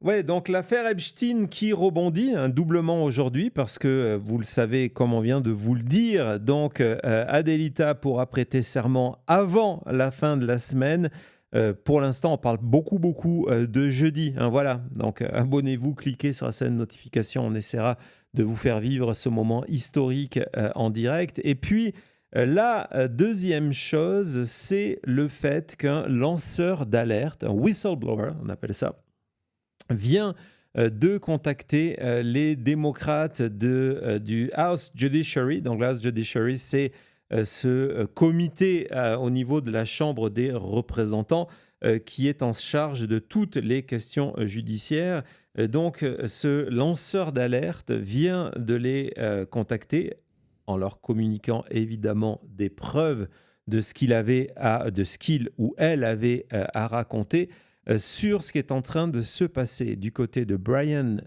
Ouais, donc l'affaire Epstein qui rebondit doublement aujourd'hui parce que vous le savez, comme on vient de vous le dire, donc Adelita pourra prêter serment avant la fin de la semaine. Pour l'instant, on parle beaucoup de jeudi, hein, voilà. Donc abonnez-vous, cliquez sur la chaîne notification, on essaiera de vous faire vivre ce moment historique en direct. Et puis la deuxième chose, c'est le fait qu'un lanceur d'alerte, un whistleblower, on appelle ça, vient de contacter les démocrates du House Judiciary. Donc, le House Judiciary, c'est ce comité au niveau de la Chambre des représentants qui est en charge de toutes les questions judiciaires. Donc, ce lanceur d'alerte vient de les contacter en leur communiquant évidemment des preuves de ce qu'il ou elle avait à raconter sur ce qui est en train de se passer du côté de Bryan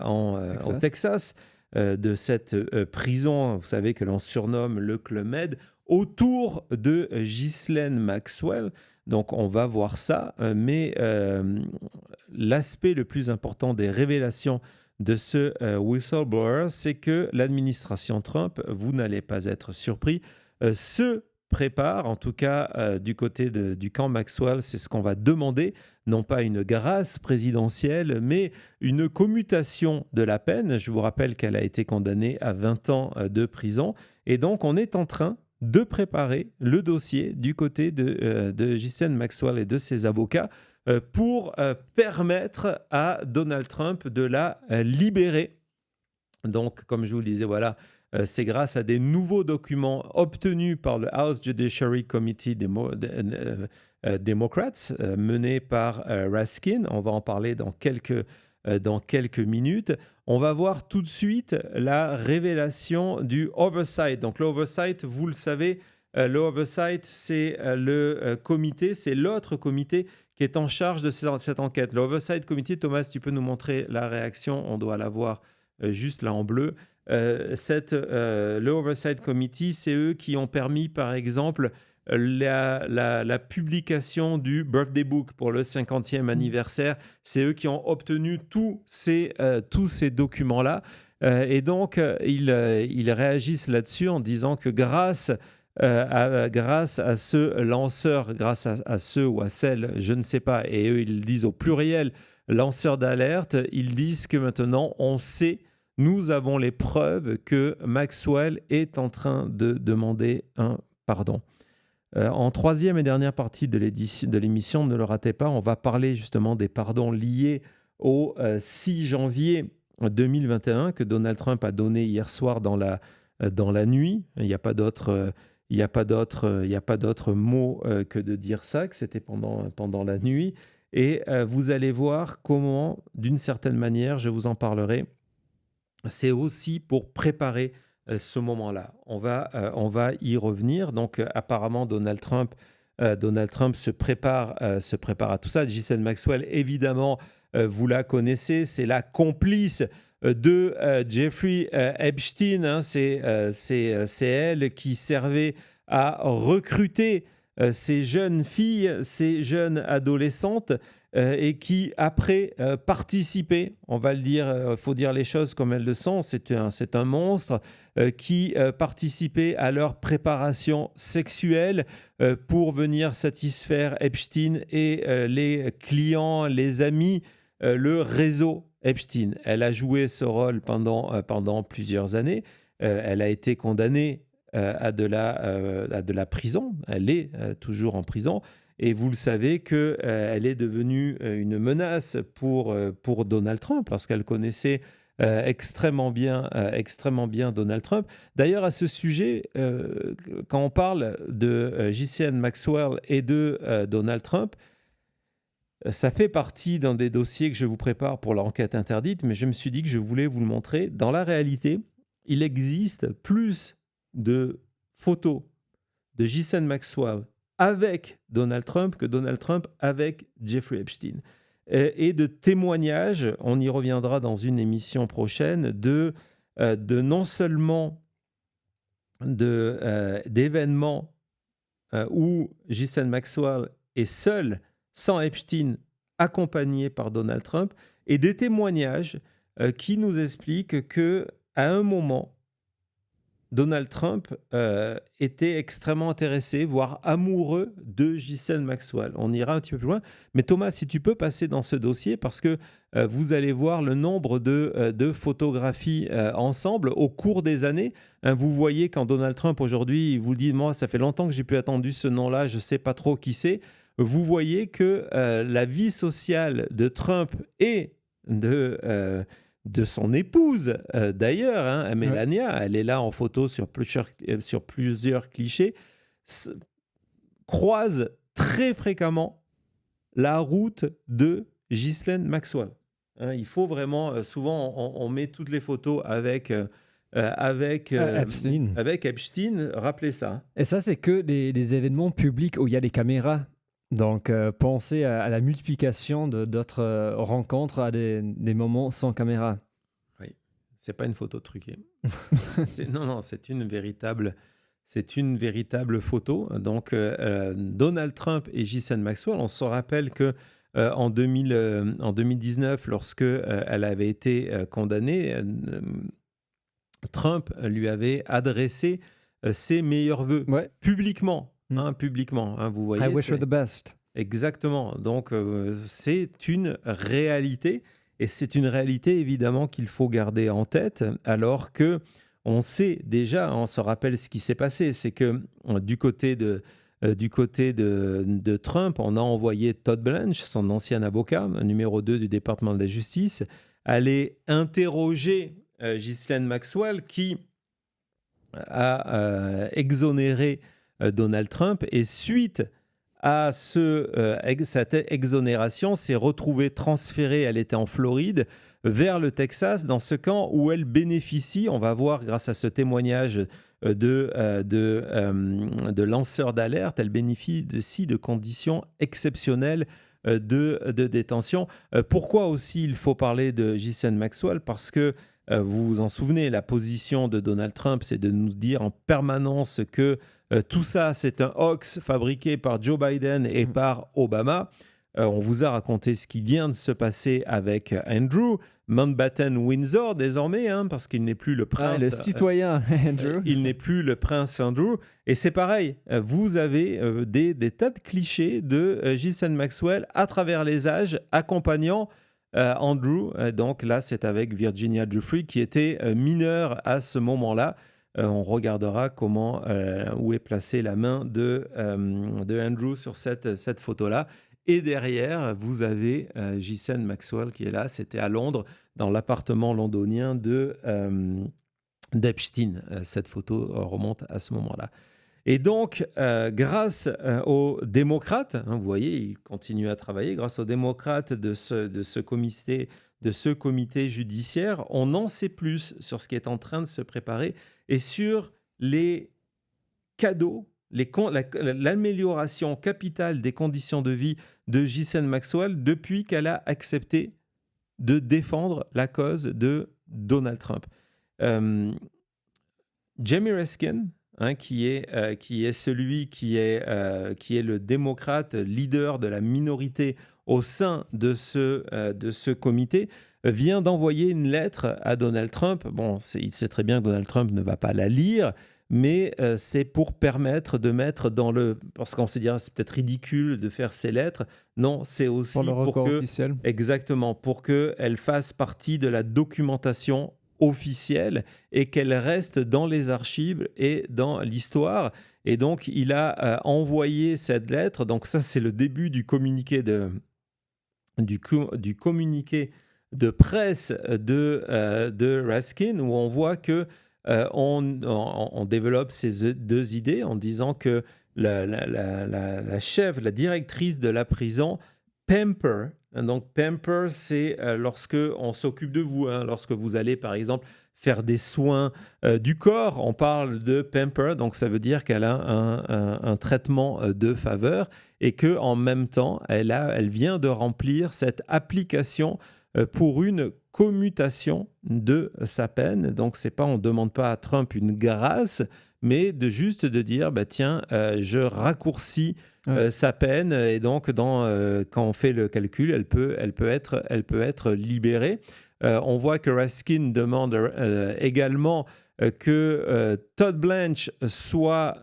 au Texas. Texas, de cette prison, vous savez, que l'on surnomme le Club Med, autour de Ghislaine Maxwell. Donc on va voir ça, mais l'aspect le plus important des révélations de ce whistleblower, c'est que l'administration Trump, vous n'allez pas être surpris, se prépare, en tout cas du côté du camp Maxwell, c'est ce qu'on va demander, non pas une grâce présidentielle, mais une commutation de la peine. Je vous rappelle qu'elle a été condamnée à 20 ans de prison. Et donc, on est en train de préparer le dossier du côté de Ghislaine Maxwell et de ses avocats pour permettre à Donald Trump de la libérer. Donc, comme je vous le disais, voilà, c'est grâce à des nouveaux documents obtenus par le House Judiciary Committee Democrats, mené par Raskin. On va en parler dans quelques minutes. On va voir tout de suite la révélation du oversight. Donc, l'oversight, vous le savez, le oversight, c'est le comité, c'est l'autre comité qui est en charge de cette enquête. L'oversight committee, Thomas, tu peux nous montrer la réaction, on doit la voir juste là en bleu. Le Oversight Committee, c'est eux qui ont permis, par exemple, la publication du Birthday Book pour le 50e Mmh. anniversaire. C'est eux qui ont obtenu tous ces documents-là. Et donc, ils réagissent là-dessus en disant que grâce à ce lanceur, grâce à ceux ou à celles, je ne sais pas, et eux, ils le disent au pluriel, lanceurs d'alerte, ils disent que maintenant, on sait, nous avons les preuves que Maxwell est en train de demander un pardon. En troisième et dernière partie de l'émission, ne le ratez pas, on va parler justement des pardons liés au 6 janvier 2021 que Donald Trump a donné hier soir dans la nuit. Il n'y a pas d'autre... il n'y a pas d'autre mot que de dire ça, que c'était pendant la nuit. Et vous allez voir comment, d'une certaine manière, je vous en parlerai, c'est aussi pour préparer ce moment-là. On va y revenir. Donc, apparemment, Donald Trump se prépare à tout ça. Ghislaine Maxwell, évidemment, vous la connaissez, c'est la complice de Jeffrey Epstein, hein. C'est elle qui servait à recruter ces jeunes filles, ces jeunes adolescentes et qui, après, participaient, on va le dire, il faut dire les choses comme elles le sont, c'est un monstre qui participait à leur préparation sexuelle pour venir satisfaire Epstein et les clients, les amis, le réseau Epstein. Elle a joué ce rôle pendant plusieurs années. Elle a été condamnée à de la prison. Elle est toujours en prison. Et vous le savez qu'elle est devenue une menace pour Donald Trump parce qu'elle connaissait extrêmement bien Donald Trump. D'ailleurs, à ce sujet, quand on parle de Ghislaine Maxwell et de Donald Trump, ça fait partie d'un des dossiers que je vous prépare pour l'enquête interdite, mais je me suis dit que je voulais vous le montrer. Dans la réalité, il existe plus de photos de Ghislaine Maxwell avec Donald Trump que Donald Trump avec Jeffrey Epstein. Et de témoignages, on y reviendra dans une émission prochaine, de non seulement d'événements où Ghislaine Maxwell est seule, sans Epstein, accompagné par Donald Trump, et des témoignages qui nous expliquent que à un moment, Donald Trump était extrêmement intéressé, voire amoureux de Ghislaine Maxwell. On ira un petit peu plus loin. Mais Thomas, si tu peux passer dans ce dossier, parce que vous allez voir le nombre de photographies ensemble au cours des années. Hein, vous voyez quand Donald Trump aujourd'hui, il vous dit, moi, ça fait longtemps que j'ai plus entendu ce nom-là, je ne sais pas trop qui c'est. Vous voyez que la vie sociale de Trump et de son épouse, d'ailleurs, hein, Melania, elle est là en photo sur plusieurs clichés, croise très fréquemment la route de Ghislaine Maxwell. Hein, il faut vraiment, souvent on met toutes les photos avec Epstein. Rappelez ça. Hein. Et ça, c'est que des événements publics où il y a des caméras. Donc, pensez à la multiplication d'autres rencontres à des moments sans caméra. Oui, c'est pas une photo truquée. Non, c'est une véritable photo. Donc, Donald Trump et Ghislaine Maxwell, on se rappelle que en 2019, lorsque elle avait été condamnée, Trump lui avait adressé ses meilleurs vœux publiquement. Publiquement, hein, vous voyez. I wish her the best. Exactement. Donc, c'est une réalité. Et c'est une réalité, évidemment, qu'il faut garder en tête, alors que on sait déjà, on se rappelle ce qui s'est passé, c'est que du côté de Trump, on a envoyé Todd Blanche, son ancien avocat, numéro 2 du département de la justice, aller interroger Ghislaine Maxwell, qui a exonéré Donald Trump, et suite à cette exonération, s'est retrouvée transférée, elle était en Floride, vers le Texas, dans ce camp où elle bénéficie, on va voir grâce à ce témoignage de lanceurs d'alerte, elle bénéficie de conditions exceptionnelles de détention. Pourquoi aussi il faut parler de Ghislaine Maxwell? Parce que vous vous en souvenez, la position de Donald Trump, c'est de nous dire en permanence que tout ça, c'est un hoax fabriqué par Joe Biden et par Obama. On vous a raconté ce qui vient de se passer avec Andrew Mountbatten-Windsor désormais, hein, parce qu'il n'est plus le prince. Le citoyen Andrew. Il n'est plus le prince Andrew. Et c'est pareil, vous avez des tas de clichés de Ghislaine Maxwell à travers les âges, accompagnant Andrew. Donc là, c'est avec Virginia Giuffre, qui était mineure à ce moment-là. On regardera où est placée la main de Andrew sur cette photo-là. Et derrière, vous avez Ghislaine Maxwell qui est là. C'était à Londres, dans l'appartement londonien d'Epstein. Cette photo remonte à ce moment-là. Et donc, grâce aux démocrates, hein, vous voyez, ils continuent à travailler, grâce aux démocrates de ce comité judiciaire, on en sait plus sur ce qui est en train de se préparer et sur les cadeaux, l'amélioration capitale des conditions de vie de Ghislaine Maxwell depuis qu'elle a accepté de défendre la cause de Donald Trump. Jamie Raskin, hein, qui est le démocrate leader de la minorité au sein de ce comité, vient d'envoyer une lettre à Donald Trump. Bon, il sait très bien que Donald Trump ne va pas la lire, mais c'est pour permettre de mettre parce qu'on se dit c'est peut-être ridicule de faire ces lettres. Non, c'est aussi pour le record officiel. Exactement, pour qu'elle fasse partie de la documentation officielle et qu'elle reste dans les archives et dans l'histoire. Et donc, il a envoyé cette lettre. Donc ça, c'est le début du communiqué du communiqué de presse de Raskin, où on voit que on développe ces deux idées en disant que la chef, la directrice de la prison, pamper. Donc, pamper, c'est lorsque on s'occupe de vous. Hein, lorsque vous allez, par exemple, faire des soins du corps, on parle de pamper. Donc, ça veut dire qu'elle a un traitement de faveur et qu'en même temps, elle vient de remplir cette application pour une commutation de sa peine. Donc, on ne demande pas à Trump une grâce, mais de juste de dire, bah, tiens, je raccourcis Ouais. sa peine, et donc quand on fait le calcul, elle peut être libérée. On voit que Raskin demande également que Todd Blanche soit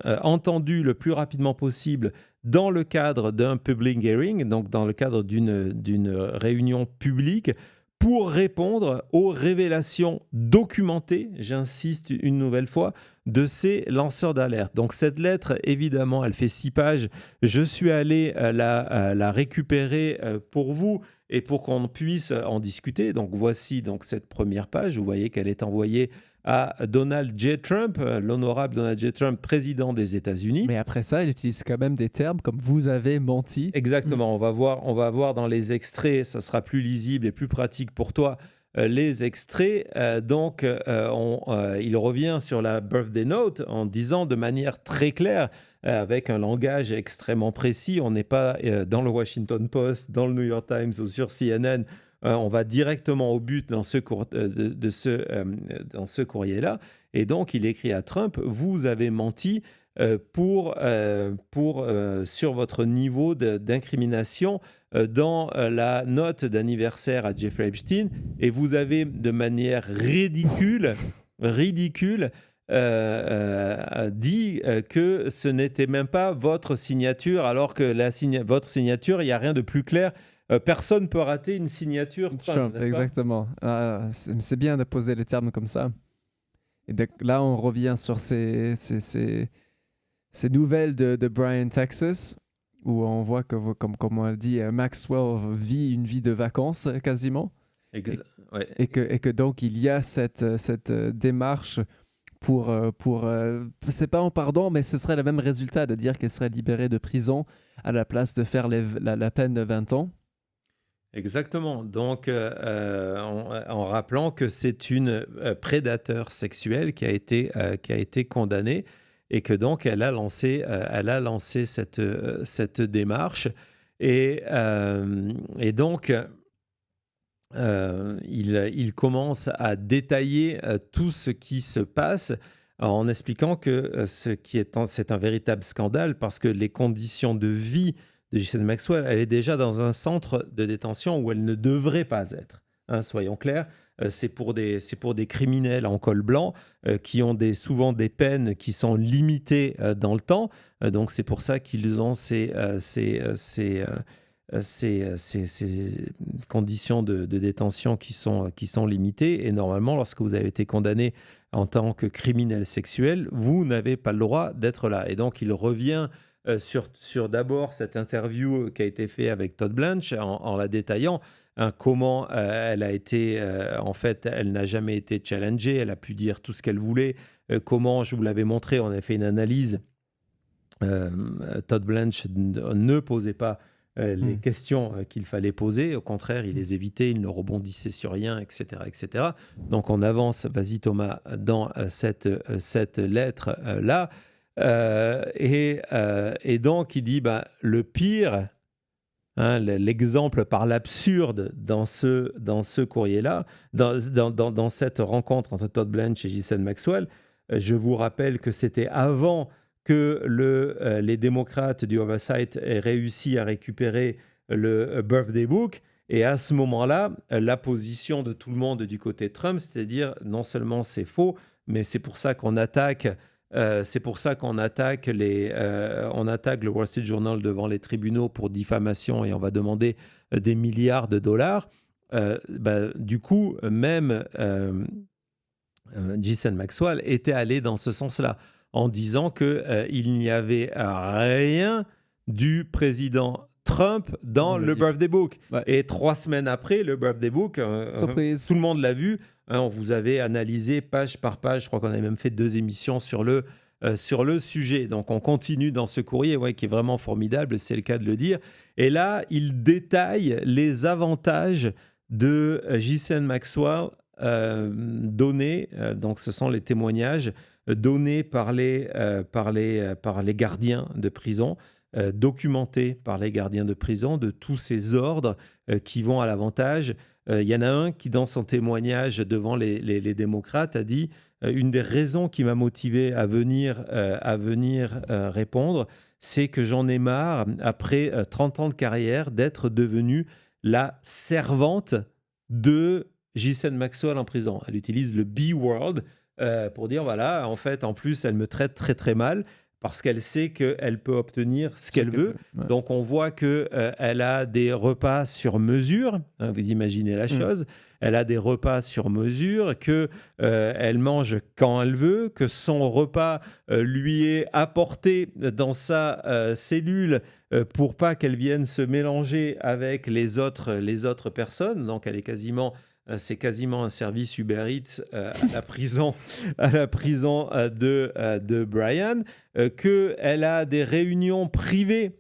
entendu le plus rapidement possible dans le cadre d'un public hearing, donc dans le cadre d'une réunion publique, pour répondre aux révélations documentées, j'insiste une nouvelle fois, de ces lanceurs d'alerte. Donc cette lettre, évidemment, elle fait 6 pages. Je suis allé la récupérer pour vous et pour qu'on puisse en discuter. Donc voici donc cette première page. Vous voyez qu'elle est envoyée à Donald J. Trump, l'honorable Donald J. Trump, président des États-Unis. Mais après ça, il utilise quand même des termes comme vous avez menti. Exactement, on va voir dans les extraits, ça sera plus lisible et plus pratique pour toi, les extraits. Il revient sur la birthday note en disant de manière très claire, avec un langage extrêmement précis, on n'est pas dans le Washington Post, dans le New York Times ou sur CNN, on va directement au but dans ce courrier-là. Et donc, il écrit à Trump, vous avez menti sur votre niveau d'incrimination dans la note d'anniversaire à Jeffrey Epstein, et vous avez de manière ridicule dit que ce n'était même pas votre signature, alors que votre signature, il n'y a rien de plus clair. Personne ne peut rater une signature Trump, Trump, n'est-ce pas? exactement. C'est bien de poser les termes comme ça. Et donc, là, on revient sur ces nouvelles de Brian, Texas, où on voit que, comme on a dit, Maxwell vit une vie de vacances quasiment. Ouais. Et que donc, il y a cette démarche pour c'est pas un pardon, mais ce serait le même résultat de dire qu'elle serait libérée de prison à la place de faire la peine de 20 ans. Exactement. Donc, en rappelant que c'est une prédateur sexuelle qui a été condamnée, et que donc elle a lancé cette démarche. Et donc, il commence à détailler tout ce qui se passe en expliquant que c'est un véritable scandale, parce que les conditions de vie de Ghislaine Maxwell, elle est déjà dans un centre de détention où elle ne devrait pas être. Hein, soyons clairs, c'est pour des criminels en col blanc qui ont souvent des peines qui sont limitées dans le temps. Donc c'est pour ça qu'ils ont ces conditions de détention qui sont limitées. Et normalement, lorsque vous avez été condamné en tant que criminel sexuel, vous n'avez pas le droit d'être là. Et donc, il revient sur d'abord cette interview qui a été faite avec Todd Blanche en la détaillant, hein, comment elle a été, en fait, elle n'a jamais été challengée, elle a pu dire tout ce qu'elle voulait, comment, je vous l'avais montré, on a fait une analyse, Todd Blanche ne posait pas les questions qu'il fallait poser. Au contraire, il les évitait, il ne rebondissait sur rien, etc., etc. Donc, on avance, vas-y Thomas, dans cette lettre-là. Et donc, il dit, le pire, hein, l'exemple par l'absurde dans ce courrier-là, dans cette rencontre entre Todd Blanche et Ghislaine Maxwell, je vous rappelle que c'était avant que les démocrates du Oversight aient réussi à récupérer le Birthday Book. Et à ce moment-là, la position de tout le monde du côté de Trump, c'est-à-dire non seulement c'est faux, mais c'est pour ça qu'on attaque on attaque le Wall Street Journal devant les tribunaux pour diffamation, et on va demander des milliards de dollars. Du coup, même Ghislaine Maxwell était allée dans ce sens-là, en disant qu'il n'y avait rien du président Trump dans le Birthday Book. Ouais. Et 3 semaines après, le Birthday Book, Surprise. tout le monde l'a vu. Hein, on vous avait analysé page par page. Je crois qu'on avait même fait 2 émissions sur le sujet. Donc, on continue dans ce courrier, qui est vraiment formidable, c'est le cas de le dire. Et là, il détaille les avantages de Ghislaine Maxwell donnés. Donc, ce sont les témoignages donnés par les gardiens de prison, documentés par les gardiens de prison, de tous ces ordres qui vont à l'avantage. Il y en a un qui, dans son témoignage devant les démocrates, a dit une des raisons qui m'a motivé à venir répondre, c'est que j'en ai marre, après 30 ans de carrière, d'être devenue la servante de Ghislaine Maxwell en prison. Elle utilise le B-word pour dire, voilà, en fait, en plus, elle me traite très, très mal parce qu'elle sait qu'elle peut obtenir ce qu'elle veut. Ouais. Donc, on voit qu'elle a des repas sur mesure. Hein, vous imaginez la chose. Elle a des repas sur mesure, qu'elle mange quand elle veut, que son repas lui est apporté dans sa cellule pour pas qu'elle vienne se mélanger avec les autres personnes. Donc, c'est quasiment un service Uber Eats à la prison, de Brian, qu'elle a des réunions privées.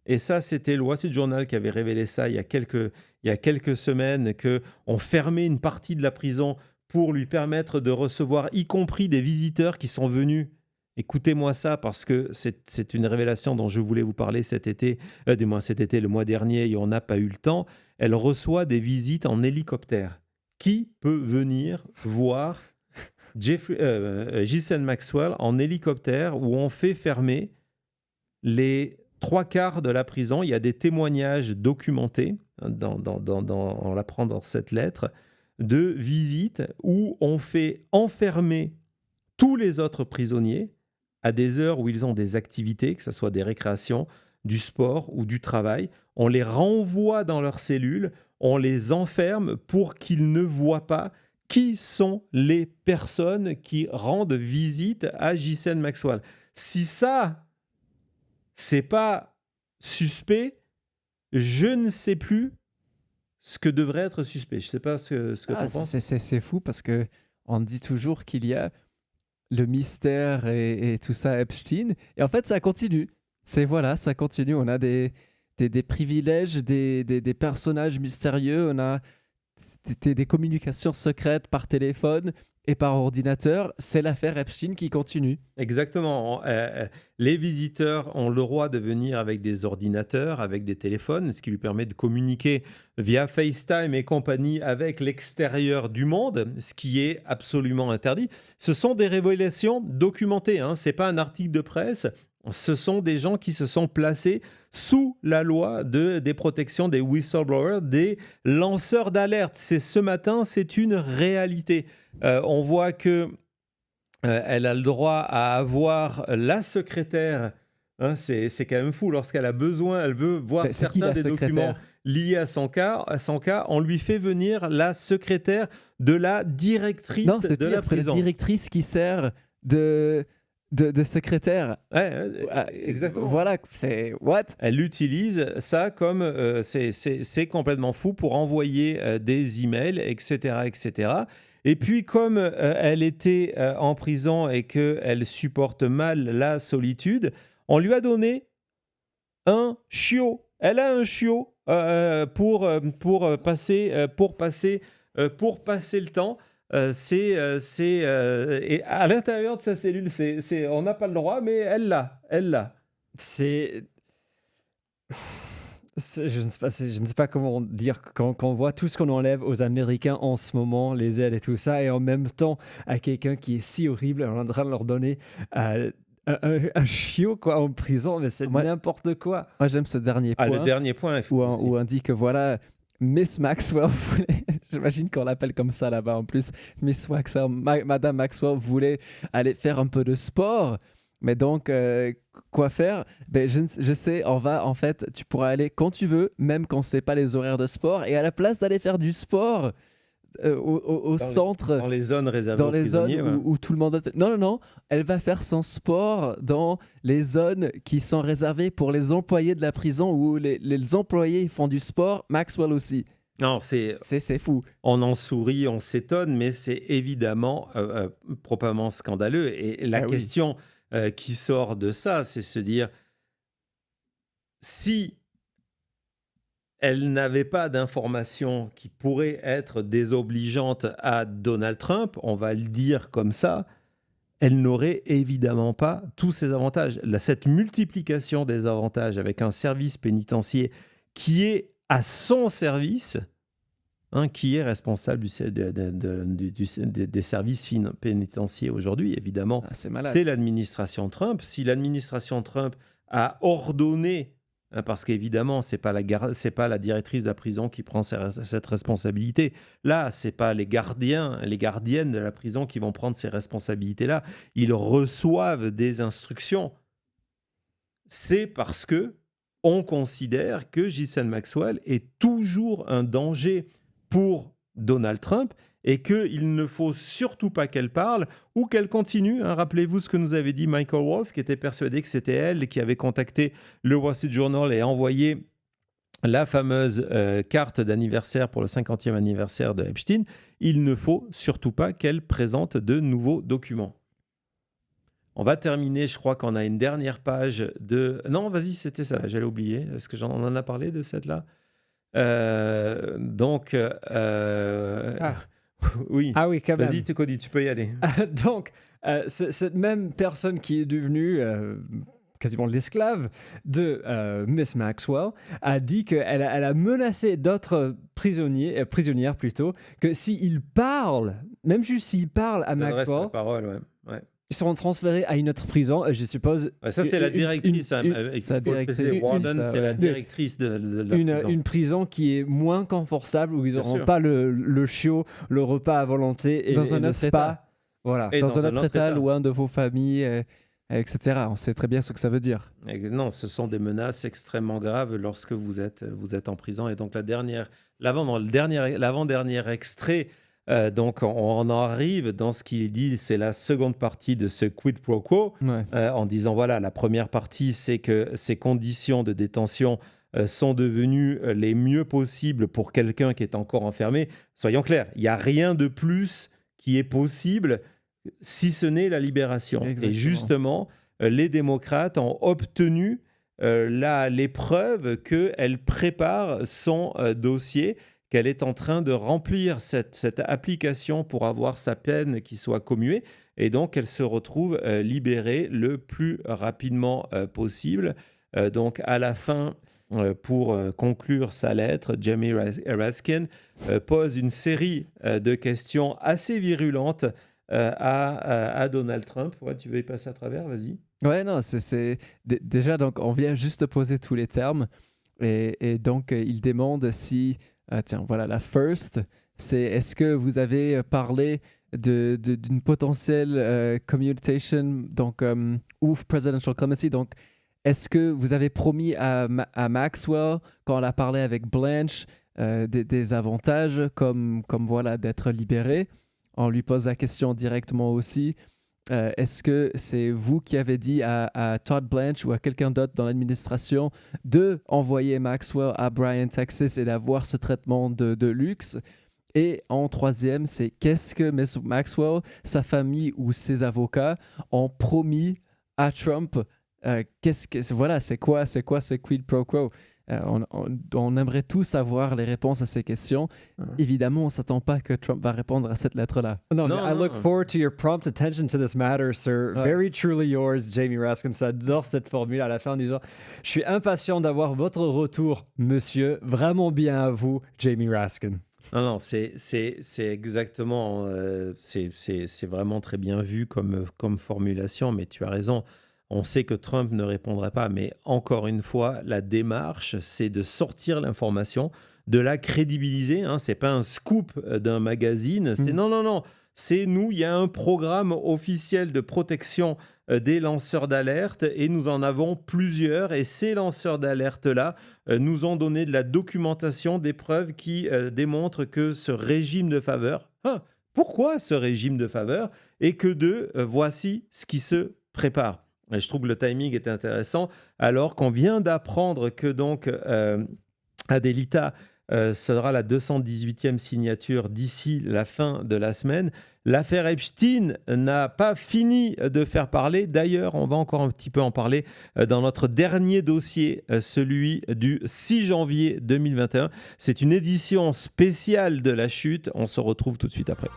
Et ça, c'était le Wall Street Journal qui avait révélé ça il y a quelques semaines, qu'on fermait une partie de la prison pour lui permettre de recevoir, y compris des visiteurs qui sont venus. Écoutez-moi ça, parce que c'est une révélation dont je voulais vous parler cet été, le mois dernier, et on n'a pas eu le temps. Elle reçoit des visites en hélicoptère. Qui peut venir voir Ghislaine Maxwell en hélicoptère, où on fait fermer les 3/4 de la prison? Il y a des témoignages documentés, on l'apprend dans cette lettre, de visites où on fait enfermer tous les autres prisonniers à des heures où ils ont des activités, que ce soit des récréations, du sport ou du travail. On les renvoie dans leurs cellules, on les enferme pour qu'ils ne voient pas qui sont les personnes qui rendent visite à Ghislaine Maxwell. Si ça, c'est pas suspect, je ne sais plus ce que devrait être suspect. Je ne sais pas ce que tu en penses. C'est fou parce que on dit toujours qu'il y a le mystère et tout ça, Epstein. Et en fait, ça continue. Ça continue. On a des privilèges, des personnages mystérieux. On a des communications secrètes par téléphone et par ordinateur. C'est l'affaire Epstein qui continue. Exactement. Les visiteurs ont le droit de venir avec des ordinateurs, avec des téléphones, ce qui lui permet de communiquer via FaceTime et compagnie avec l'extérieur du monde, ce qui est absolument interdit. Ce sont des révélations documentées, hein. Ce n'est pas un article de presse. Ce sont des gens qui se sont placés sous la loi des protections des whistleblowers, des lanceurs d'alerte. Ce matin, c'est une réalité. On voit que elle a le droit à avoir la secrétaire. Hein, c'est quand même fou. Lorsqu'elle a besoin, elle veut voir certains des documents liés à son cas, on lui fait venir la secrétaire de la directrice de la prison. C'est la directrice qui sert de secrétaire. Exactement. Voilà, c'est what? Elle utilise ça comme c'est complètement fou pour envoyer des emails, etc., etc. Et puis, comme elle était en prison et qu'elle supporte mal la solitude, on lui a donné un chiot. Elle a un chiot pour passer le temps. Et à l'intérieur de sa cellule, on n'a pas le droit, mais elle l'a. Je ne sais pas comment dire, quand on voit tout ce qu'on enlève aux Américains en ce moment, les aides et tout ça, et en même temps à quelqu'un qui est si horrible, on est en train de leur donner un chiot quoi, en prison, mais c'est n'importe quoi. Moi j'aime ce dernier point. Le dernier point, où on dit que voilà, Miss Maxwell voulait, j'imagine qu'on l'appelle comme ça là-bas en plus, Miss Maxwell, Madame Maxwell voulait aller faire un peu de sport. Mais donc, quoi faire? Je sais, en fait, tu pourras aller quand tu veux, même quand ce n'est pas les horaires de sport. Et à la place d'aller faire du sport au centre... Dans les zones réservées aux prisonniers. Dans les zones où tout le monde... Non. Elle va faire son sport dans les zones qui sont réservées pour les employés de la prison, où les employés font du sport, Maxwell aussi. Non, c'est fou. On en sourit, on s'étonne, mais c'est évidemment proprement scandaleux. Et la question... qui sort de ça, c'est se dire, si elle n'avait pas d'informations qui pourraient être désobligeantes à Donald Trump, on va le dire comme ça, elle n'aurait évidemment pas tous ces avantages. Cette multiplication des avantages avec un service pénitentiaire qui est à son service, qui est responsable des services pénitentiaires aujourd'hui. Évidemment, Ah, c'est malade. c'est l'administration Trump. Si l'administration Trump a ordonné, parce qu'évidemment, c'est pas la directrice de la prison qui prend cette responsabilité. Là, c'est pas les gardiennes de la prison qui vont prendre ces responsabilités-là. Ils reçoivent des instructions. C'est parce que on considère que Ghislaine Maxwell est toujours un danger pour Donald Trump et qu'il ne faut surtout pas qu'elle parle ou qu'elle continue. Rappelez-vous ce que nous avait dit Michael Wolff, qui était persuadé que c'était elle qui avait contacté le Wall Street Journal et envoyé la fameuse carte d'anniversaire pour le 50e anniversaire de Epstein. Il ne faut surtout pas qu'elle présente de nouveaux documents. On va terminer, je crois qu'on a une dernière page de... Non, vas-y, c'était ça, là, j'allais oublier. Est-ce que on en a parlé de cette là Oui. Ah oui, quand même. Vas-y, Cody, tu peux y aller. Donc, cette même personne qui est devenue quasiment l'esclave de Miss Maxwell a dit qu'elle a menacé d'autres prisonnières plutôt, que s'ils parlent, même juste s'ils parlent à Maxwell, la parole, ouais. Ils seront transférés à une autre prison, je suppose. Ouais, ça, c'est la directrice. c'est la directrice de la prison. Une prison qui est moins confortable, où ils Bien n'auront sûr. pas le chiot, le repas à volonté et, Dans un le autre spa. état. Voilà. Et Dans un autre état, état. loin de vos familles, etc. On sait très bien ce que ça veut dire. Non, ce sont des menaces extrêmement graves lorsque vous êtes en prison. Et donc, l'avant-dernier extrait, donc on en arrive dans ce qui est dit, c'est la seconde partie de ce quid pro quo, Ouais. en disant, voilà, la première partie, c'est que ces conditions de détention sont devenues les mieux possibles pour quelqu'un qui est encore enfermé. Soyons clairs, il n'y a rien de plus qui est possible si ce n'est la libération. Exactement. Et justement, les démocrates ont obtenu les preuves qu'elle prépare son dossier, qu'elle est en train de remplir cette application pour avoir sa peine qui soit commuée, et donc elle se retrouve libérée le plus rapidement possible. Donc à la fin, pour conclure sa lettre, Jamie Raskin pose une série de questions assez virulentes à Donald Trump. Ouais, tu veux y passer à travers? Vas-y. Ouais, non, déjà, donc, on vient juste de poser tous les termes. Et donc, il demande si, tiens, voilà, la first, c'est est-ce que vous avez parlé d'une potentielle commutation, donc, ou presidential clemency, donc, est-ce que vous avez promis à Maxwell, quand elle a parlé avec Blanche, des avantages comme voilà, d'être libéré? On lui pose la question directement aussi. Est-ce que c'est vous qui avez dit à Todd Blanche ou à quelqu'un d'autre dans l'administration de envoyer Maxwell à Bryan, Texas et d'avoir ce traitement de luxe? Et en troisième, c'est qu'est-ce que Maxwell, sa famille ou ses avocats ont promis à Trump? Voilà, c'est quoi ce quid pro quo? On aimerait tous savoir les réponses à ces questions. Évidemment, on ne s'attend pas que Trump va répondre à cette lettre-là. No, No, I no. look forward to your prompt attention to this matter, sir. Ouais. Very truly yours, Jamie Raskin. J'adore cette formule à la fin en disant « Je suis impatient d'avoir votre retour, monsieur. Vraiment bien à vous, Jamie Raskin. » Non, c'est exactement, c'est vraiment très bien vu comme formulation, mais tu as raison. On sait que Trump ne répondra pas, mais encore une fois, la démarche, c'est de sortir l'information, de la crédibiliser. C'est pas un scoop d'un magazine. C'est non. C'est nous, il y a un programme officiel de protection des lanceurs d'alerte et nous en avons plusieurs. Et ces lanceurs d'alerte-là nous ont donné de la documentation, des preuves qui démontrent que ce régime de faveur, pourquoi ce régime de faveur? Et que voici ce qui se prépare. Et je trouve que le timing est intéressant, alors qu'on vient d'apprendre que donc Adelita sera la 218e signature d'ici la fin de la semaine. L'affaire Epstein n'a pas fini de faire parler. D'ailleurs, on va encore un petit peu en parler dans notre dernier dossier, celui du 6 janvier 2021. C'est une édition spéciale de La Chute. On se retrouve tout de suite après.